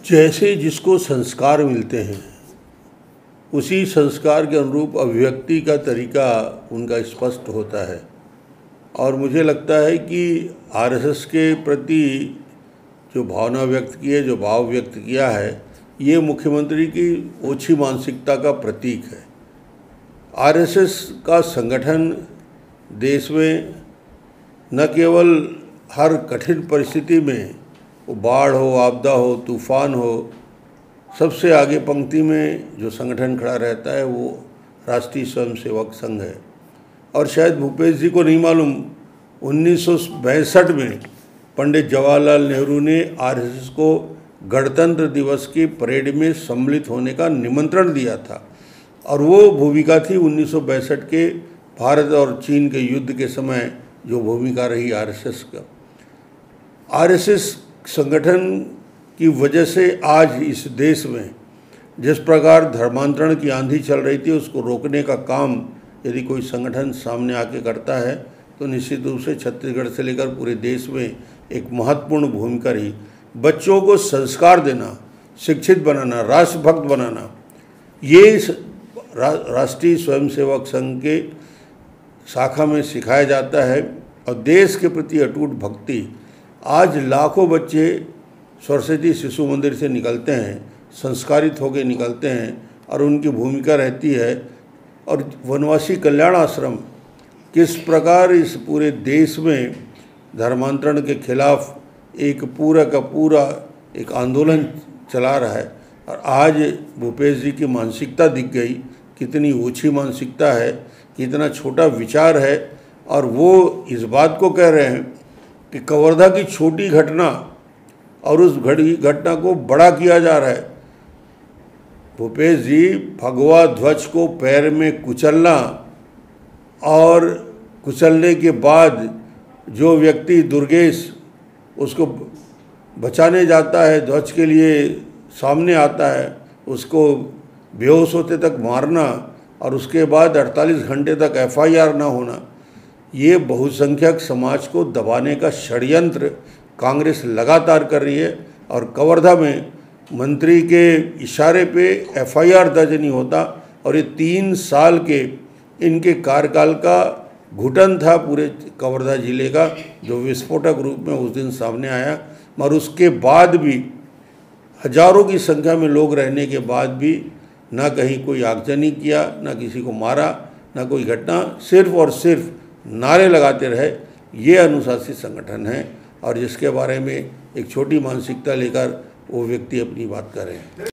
जैसे जिसको संस्कार मिलते हैं उसी संस्कार के अनुरूप अभिव्यक्ति का तरीका उनका स्पष्ट होता है। और मुझे लगता है कि आरएसएस के प्रति जो भावना व्यक्त की है, जो भाव व्यक्त किया है, ये मुख्यमंत्री की ओछी मानसिकता का प्रतीक है। आरएसएस का संगठन देश में न केवल हर कठिन परिस्थिति में, वो बाढ़ हो, आपदा हो, तूफान हो, सबसे आगे पंक्ति में जो संगठन खड़ा रहता है वो राष्ट्रीय स्वयंसेवक संघ है। और शायद भूपेश जी को नहीं मालूम, 1962 में पंडित जवाहरलाल नेहरू ने आरएसएस को गणतंत्र दिवस की परेड में सम्मिलित होने का निमंत्रण दिया था। और वो भूमिका थी 1962 के भारत और चीन के युद्ध के समय जो भूमिका रही आरएसएस का। आरएसएस संगठन की वजह से आज इस देश में जिस प्रकार धर्मांतरण की आंधी चल रही थी, उसको रोकने का काम यदि कोई संगठन सामने आके करता है तो निश्चित रूप से छत्तीसगढ़ से लेकर पूरे देश में एक महत्वपूर्ण भूमिका रही। बच्चों को संस्कार देना, शिक्षित बनाना, राष्ट्रभक्त बनाना, ये राष्ट्रीय स्वयंसेवक संघ के शाखा में सिखाया जाता है। और देश के प्रति अटूट भक्ति, आज लाखों बच्चे सरस्वती शिशु मंदिर से निकलते हैं, संस्कारित होकर निकलते हैं और उनकी भूमिका रहती है। और वनवासी कल्याण आश्रम किस प्रकार इस पूरे देश में धर्मांतरण के खिलाफ एक पूरा का पूरा एक आंदोलन चला रहा है। और आज भूपेश जी की मानसिकता दिख गई, कितनी ऊंची मानसिकता है, कितना छोटा विचार है। और वो इस बात को कह रहे हैं कि कवर्धा की छोटी घटना और उस घटना को बड़ा किया जा रहा है। भूपेश जी, भगवा ध्वज को पैर में कुचलना और कुचलने के बाद जो व्यक्ति दुर्गेश उसको बचाने जाता है, ध्वज के लिए सामने आता है, उसको बेहोश होते तक मारना और उसके बाद 48 घंटे तक एफआईआर ना होना, ये बहुसंख्यक समाज को दबाने का षड्यंत्र कांग्रेस लगातार कर रही है। और कवर्धा में मंत्री के इशारे पे एफआईआर दर्ज नहीं होता। और ये 3 साल के इनके कार्यकाल का घुटन था पूरे कवर्धा जिले का, जो विस्फोटक रूप में उस दिन सामने आया। मगर उसके बाद भी हजारों की संख्या में लोग रहने के बाद भी ना कहीं कोई आगजनी किया, ना किसी को मारा, ना कोई घटना, सिर्फ और सिर्फ नारे लगाते रहे। ये अनुशासित संगठन है और जिसके बारे में एक छोटी मानसिकता लेकर वो व्यक्ति अपनी बात कर रहे हैं।